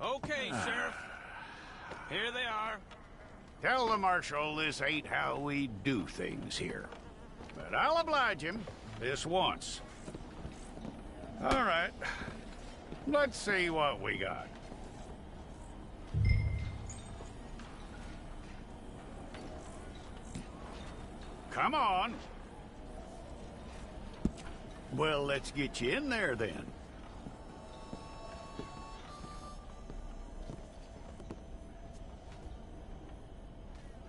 Okay, Sheriff. Here they are. Tell the Marshal this ain't how we do things here. But I'll oblige him, this once. All right. Let's see what we got. Come on. Well, let's get you in there, then.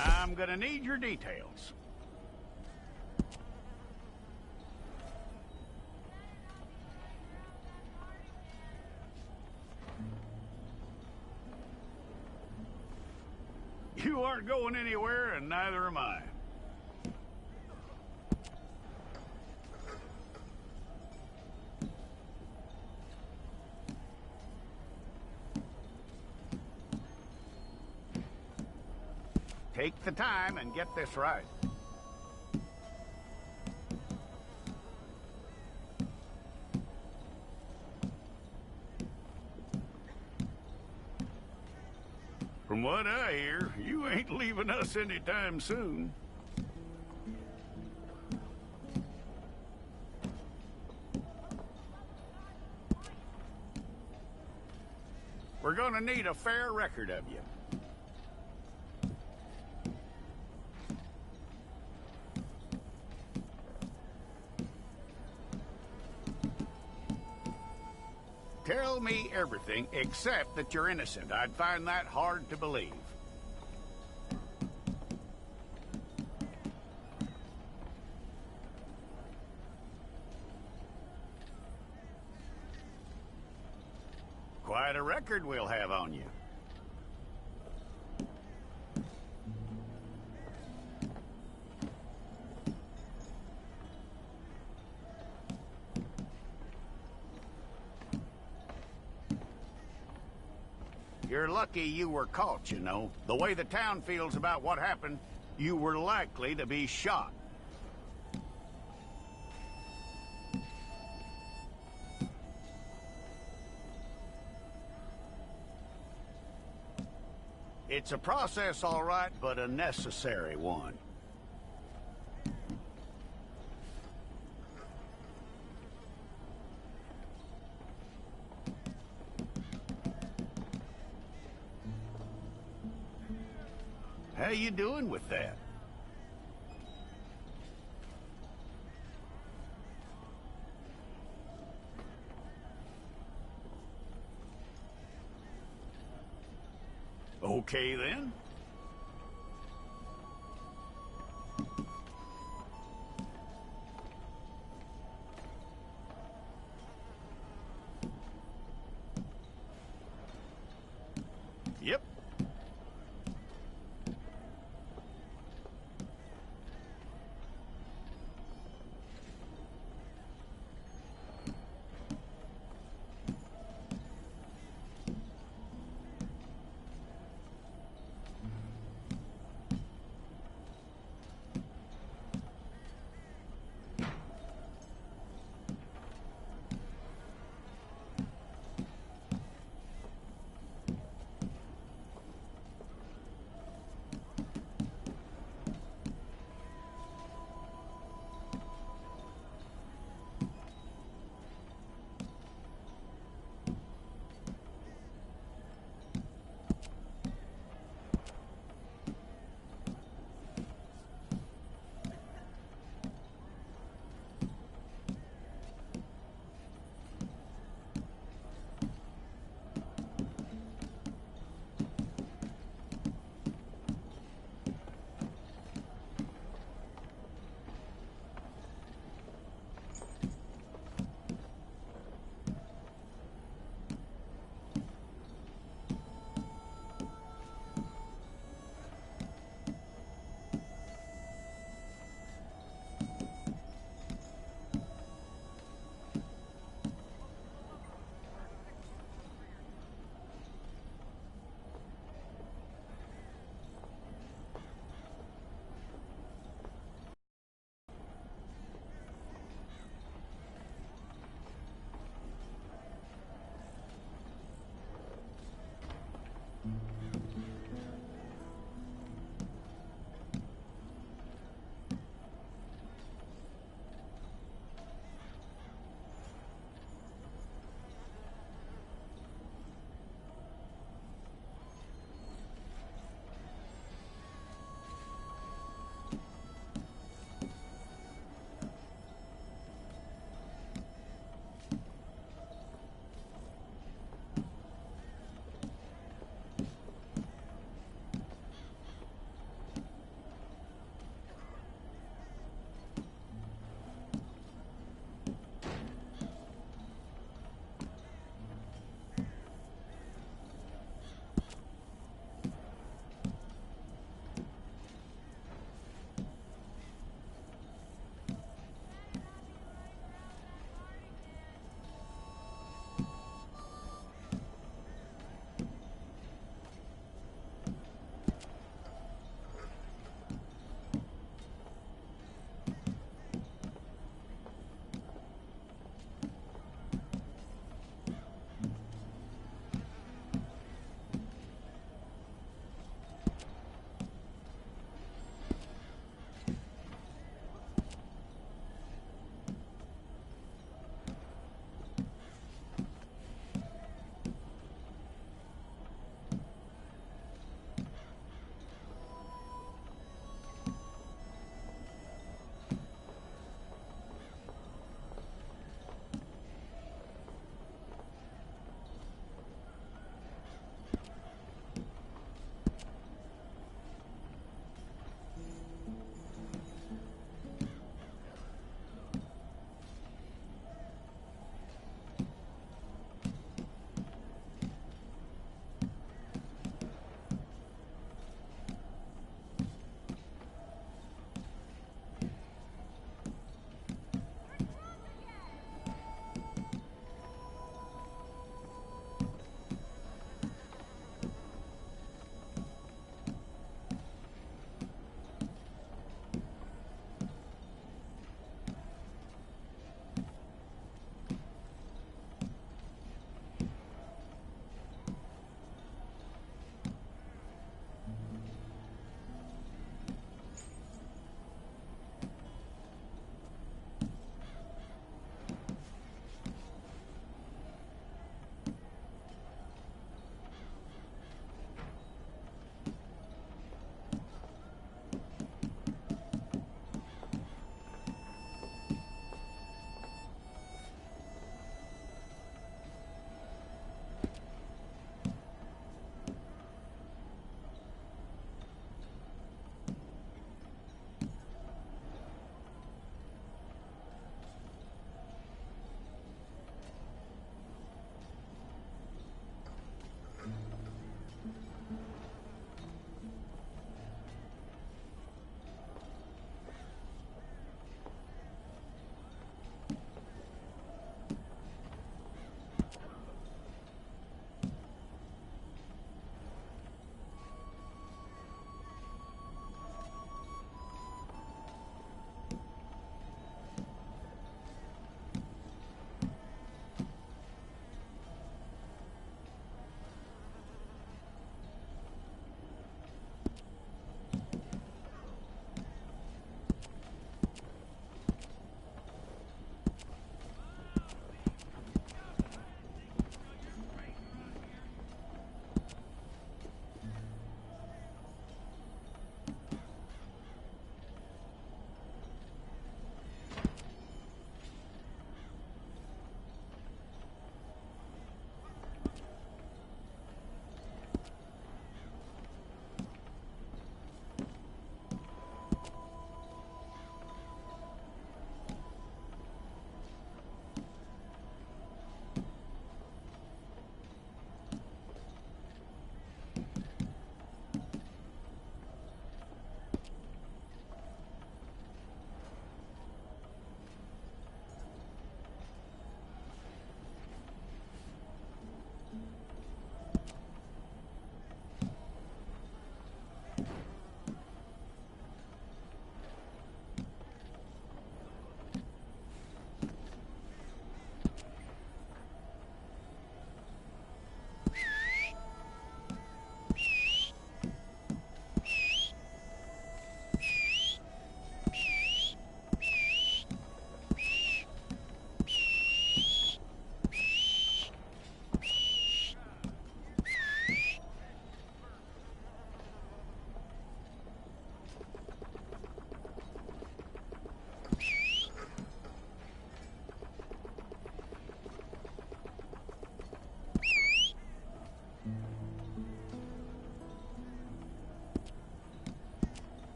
I'm gonna need your details. You aren't going anywhere, and neither am I. Take the time and get this right. From what I hear, you ain't leaving us anytime soon. We're gonna need a fair record of you. Tell me everything except that you're innocent. I'd find that hard to believe. Quite a record we'll have on you. You're lucky you were caught, you know. The way the town feels about what happened, you were likely to be shot. It's a process, all right, but a necessary one. How you doing with that? Okay, then. Yep.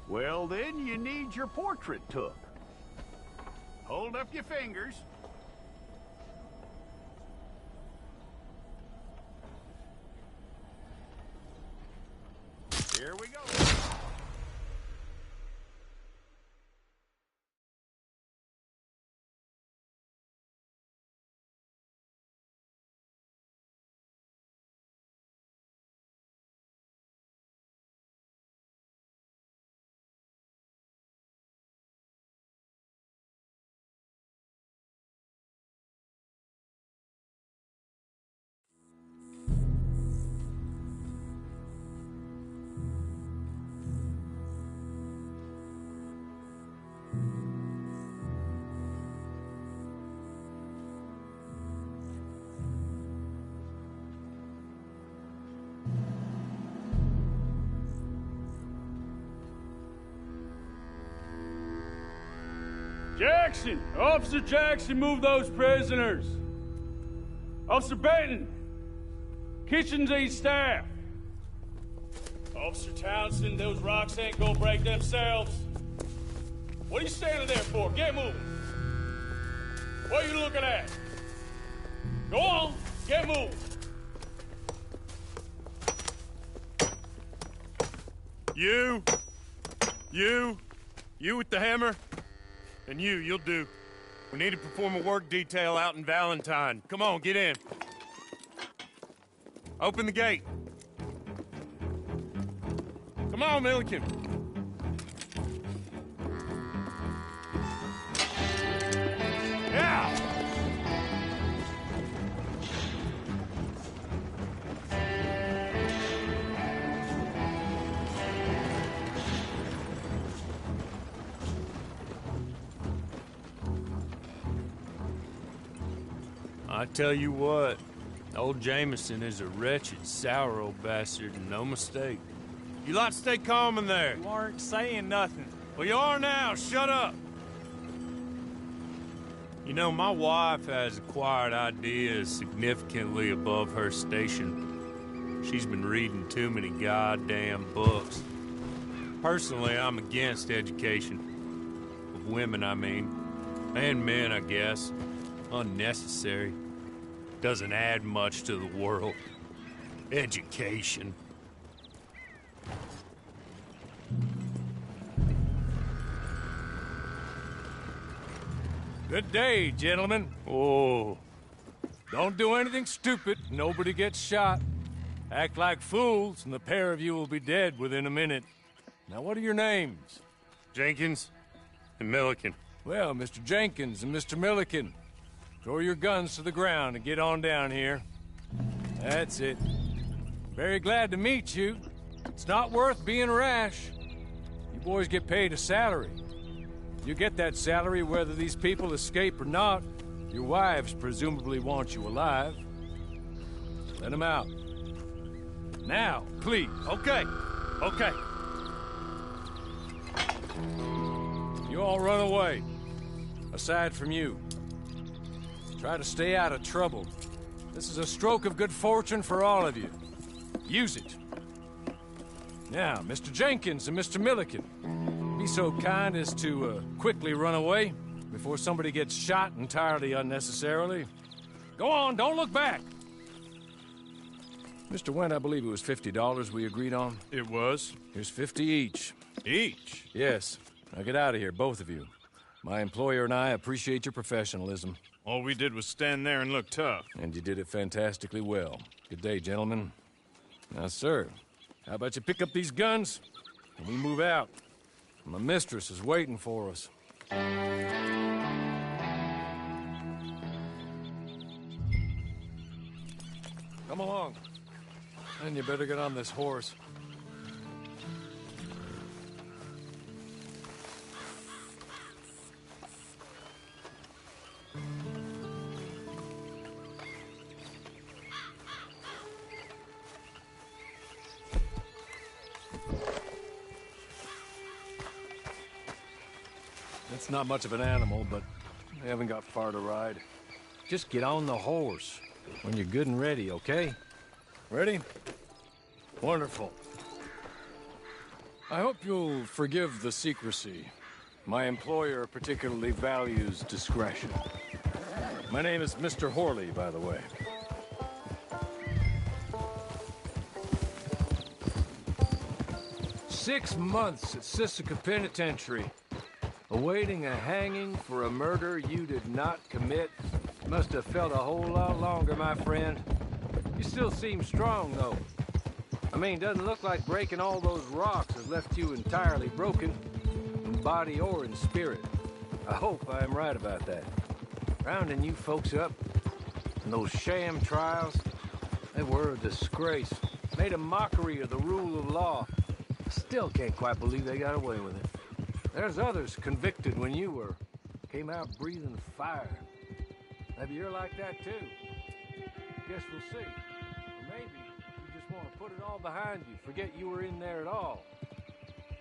Well, then you need your portrait took. Hold up your fingers. Here we go. Jackson! Officer Jackson, move those prisoners! Officer Benton! Kitchens aid staff! Officer Townsend, those rocks ain't gonna break themselves. What are you standing there for? Get moving! What are you looking at? Go on, get moving! You with the hammer? And you'll do. We need to perform a work detail out in Valentine. Come on, get in. Open the gate. Come on, Milliken. Yeah! I tell you what, old Jameson is a wretched, sour old bastard, and no mistake. You lot stay calm in there. You aren't saying nothing. Well, you are now. Shut up. You know, my wife has acquired ideas significantly above her station. She's been reading too many goddamn books. Personally, I'm against education. Of women, I mean. And men, I guess. Unnecessary. Doesn't add much to the world. Education. Good day, gentlemen. Oh. Don't do anything stupid. Nobody gets shot. Act like fools, and the pair of you will be dead within a minute. Now, what are your names? Jenkins and Milliken. Well, Mr. Jenkins and Mr. Milliken, throw your guns to the ground and get on down here. That's it. Very glad to meet you. It's not worth being rash. You boys get paid a salary. You get that salary whether these people escape or not. Your wives presumably want you alive. Let them out. Now, please. Okay. You all run away. Aside from you. Try to stay out of trouble. This is a stroke of good fortune for all of you. Use it. Now, Mr. Jenkins and Mr. Milliken, be so kind as to quickly run away before somebody gets shot entirely unnecessarily. Go on, don't look back. Mr. Wendt, I believe it was $50 we agreed on. It was. Here's 50 each. Each? Yes. Now get out of here, both of you. My employer and I appreciate your professionalism. All we did was stand there and look tough. And you did it fantastically well. Good day, gentlemen. Now, sir, how about you pick up these guns and we move out? My mistress is waiting for us. Come along. And you better get on this horse. It's not much of an animal, but they haven't got far to ride. Just get on the horse when you're good and ready, okay? Ready? Wonderful. I hope you'll forgive the secrecy. My employer particularly values discretion. My name is Mr. Horley, by the way. "6 months at Sisika Penitentiary, awaiting a hanging for a murder you did not commit. Must have felt a whole lot longer, my friend. You still seem strong, though. I mean, doesn't look like breaking all those rocks has left you entirely broken, in body or in spirit. I hope I am right about that. Rounding you folks up, and those sham trials, they were a disgrace. Made a mockery of the rule of law. Still can't quite believe they got away with it. There's others convicted when you were. Came out breathing fire. Maybe you're like that too. Guess we'll see. Or maybe you just want to put it all behind you, forget you were in there at all.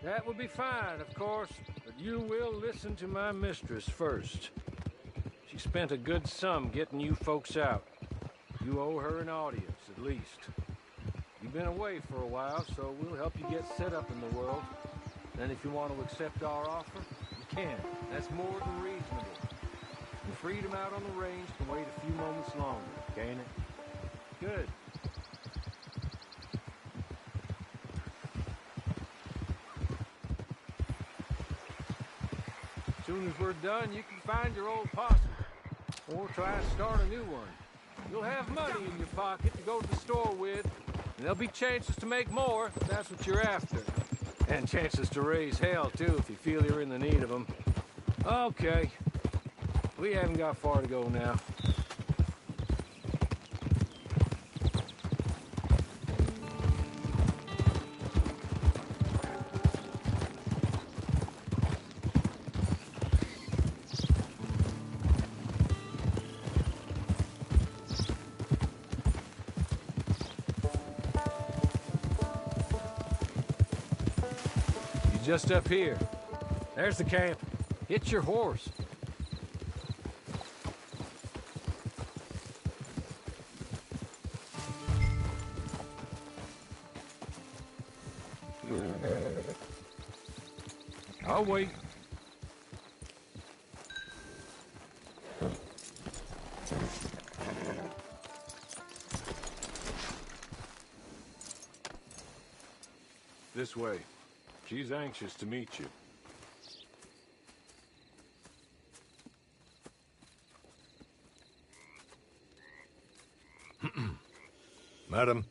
That would be fine, of course, but you will listen to my mistress first. She spent a good sum getting you folks out. You owe her an audience, at least. You've been away for a while, so we'll help you get set up in the world. Then if you want to accept our offer, you can. That's more than reasonable. And freedom out on the range can wait a few moments longer, can't it? Good. As soon as we're done, you can find your old posse. Or try and start a new one. You'll have money in your pocket to go to the store with, and there'll be chances to make more if that's what you're after. And chances to raise hell, too, if you feel you're in the need of them. Okay. We haven't got far to go now. Just up here. There's the camp. Hit your horse. I'll wait. This way. She's anxious to meet you. Madam,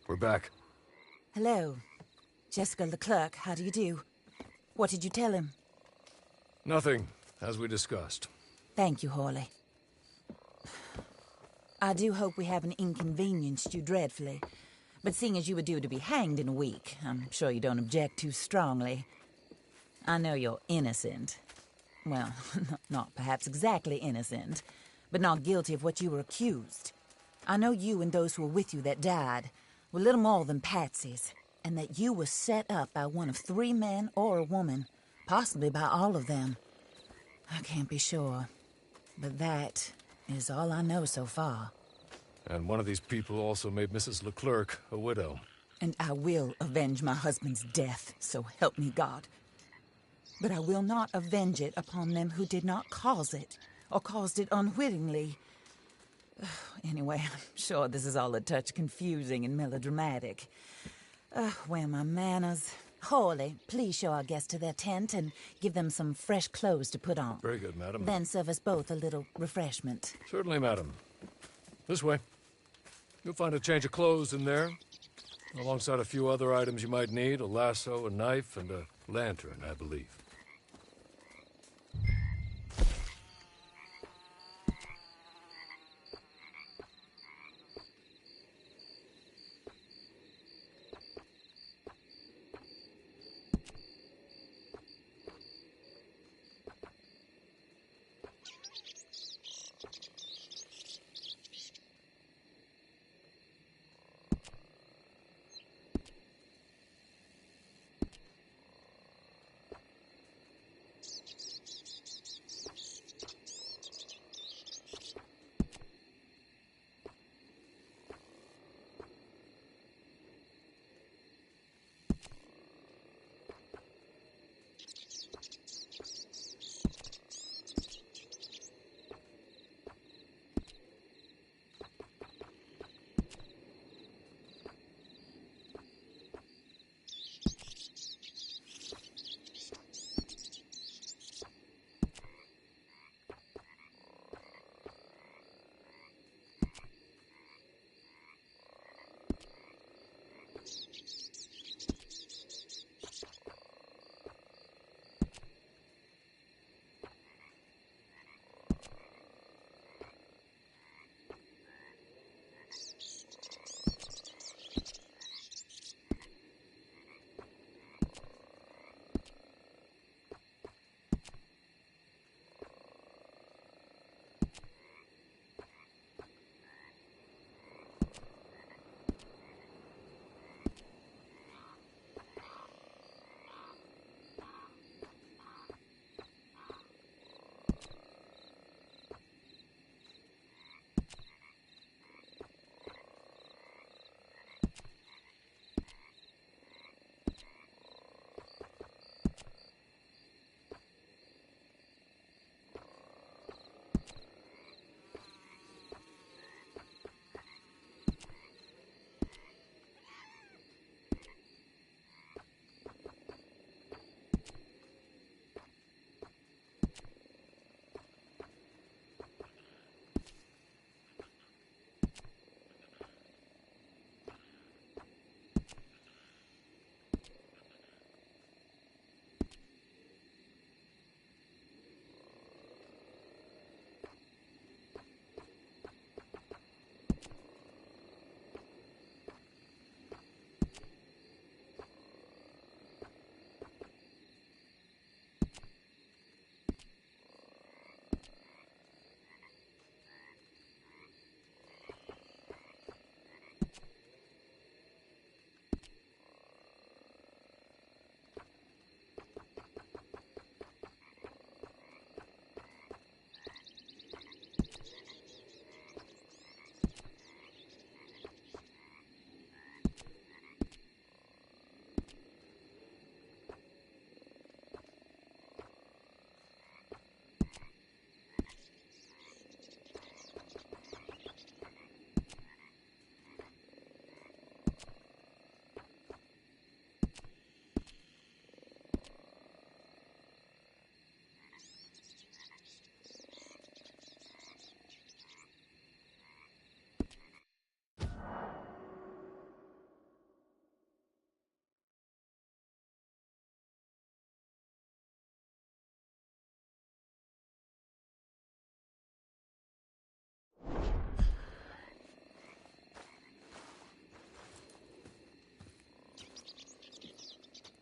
we're back. Hello. Jessica Leclerc, how do you do? What did you tell him? Nothing, as we discussed. Thank you, Horley. I do hope we haven't inconvenienced you dreadfully. But seeing as you were due to be hanged in a week, I'm sure you don't object too strongly. I know you're innocent. Well, not perhaps exactly innocent, but not guilty of what you were accused. I know you and those who were with you that died were little more than patsies, and that you were set up by one of 3 men or a woman, possibly by all of them. I can't be sure, but that is all I know so far. And one of these people also made Mrs. Leclerc a widow. And I will avenge my husband's death, so help me God. But I will not avenge it upon them who did not cause it, or caused it unwittingly. Anyway, I'm sure this is all a touch confusing and melodramatic. Where are my manners? Horley, please show our guests to their tent and give them some fresh clothes to put on. Very good, madam. Then serve us both a little refreshment. Certainly, madam. This way. You'll find a change of clothes in there, alongside a few other items you might need, a lasso, a knife, and a lantern, I believe.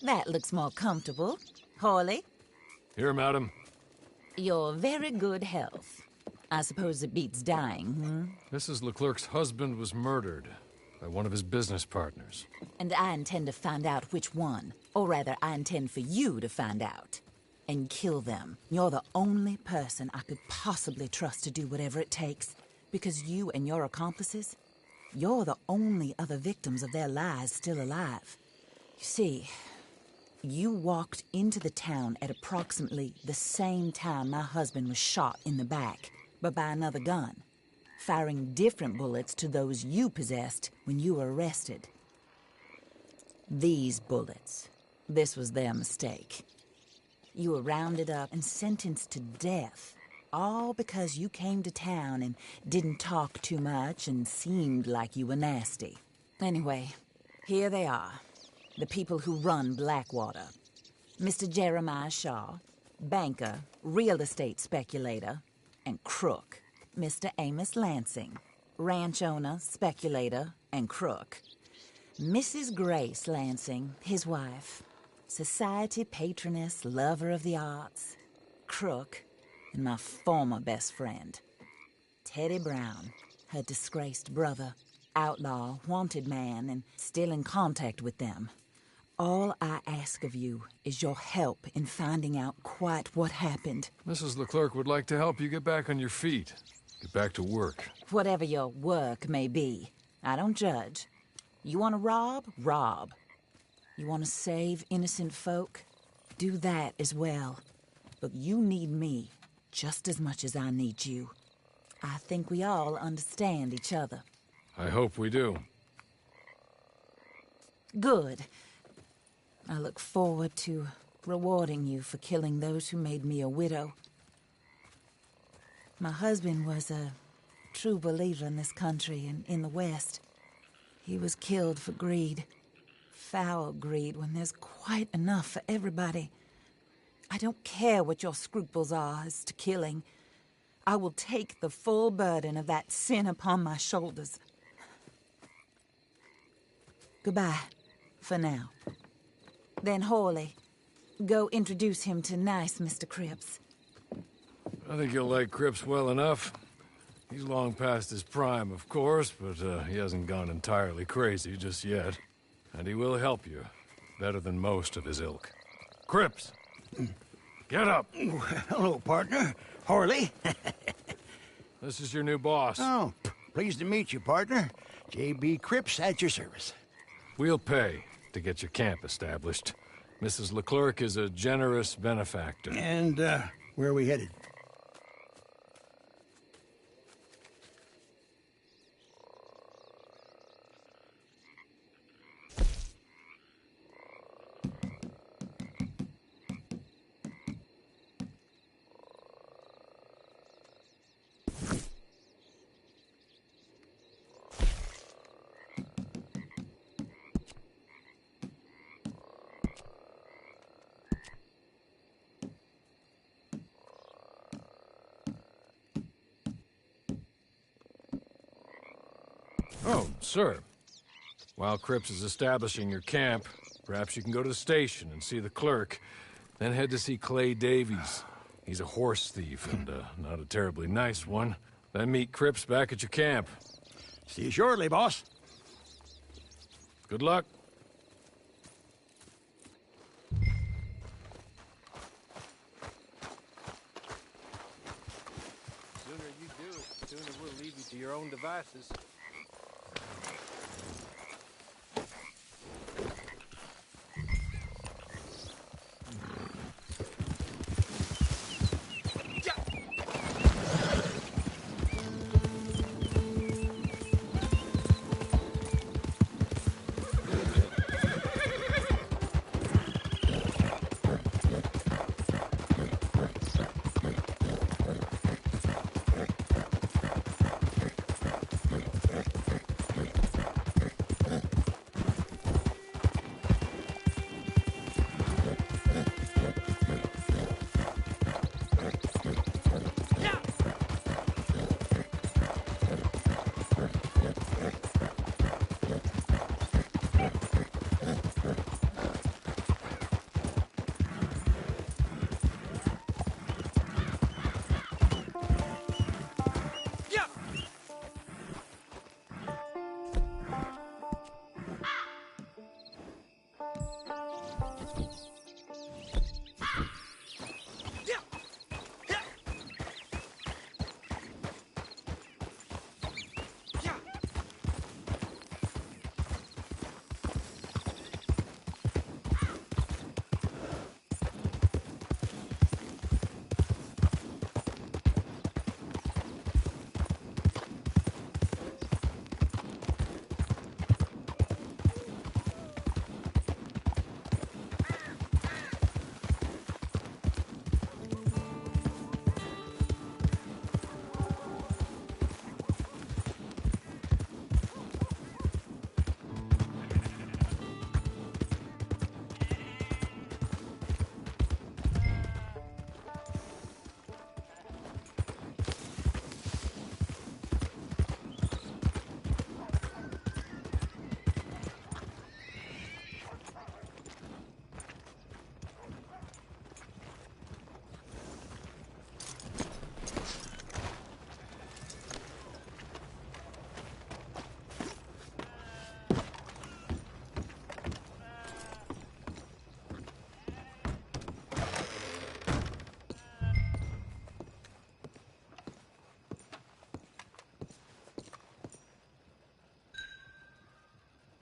That looks more comfortable. Hawley, Here, madam. your very good health. I suppose it beats dying, Mrs. Leclerc's husband was murdered by one of his business partners. And I intend to find out which one. Or rather, I intend for you to find out. And kill them. You're the only person I could possibly trust to do whatever it takes. Because you and your accomplices, you're the only other victims of their lies still alive. You see, you walked into the town at approximately the same time my husband was shot in the back, but by another gun, firing different bullets to those you possessed when you were arrested. These bullets, this was their mistake. You were rounded up and sentenced to death, all because you came to town and didn't talk too much and seemed like you were nasty. Anyway, here they are, the people who run Blackwater. Mr. Jeremiah Shaw, banker, real estate speculator, and crook. Mr. Amos Lansing, ranch owner, speculator, and crook. Mrs. Grace Lansing, his wife, society patroness, lover of the arts, crook, and my former best friend. Teddy Brown, her disgraced brother, outlaw, wanted man, and still in contact with them. All I ask of you is your help in finding out quite what happened. Mrs. Leclerc would like to help you get back on your feet. Get back to work. Whatever your work may be, I don't judge. You want to rob? Rob. You want to save innocent folk? Do that as well. But you need me just as much as I need you. I think we all understand each other. I hope we do. Good. I look forward to rewarding you for killing those who made me a widow. My husband was a true believer in this country and in the West. He was killed for greed. Foul greed when there's quite enough for everybody. I don't care what your scruples are as to killing. I will take the full burden of that sin upon my shoulders. Goodbye, for now. Then Hawley, go introduce him to nice Mr. Cripps. I think you'll like Cripps well enough. He's long past his prime, of course, but he hasn't gone entirely crazy just yet. And he will help you, better than most of his ilk. Cripps! Get up! Hello, partner. Hawley. This is your new boss. Oh, pleased to meet you, partner. J.B. Cripps at your service. We'll pay to get your camp established. Mrs. Leclerc is a generous benefactor. And, where are we headed? Oh, sir. While Cripps is establishing your camp, perhaps you can go to the station and see the clerk, then head to see Clay Davies. He's a horse thief and not a terribly nice one. Then meet Cripps back at your camp. See you shortly, boss. Good luck. The sooner you do it, the sooner we'll leave you to your own devices.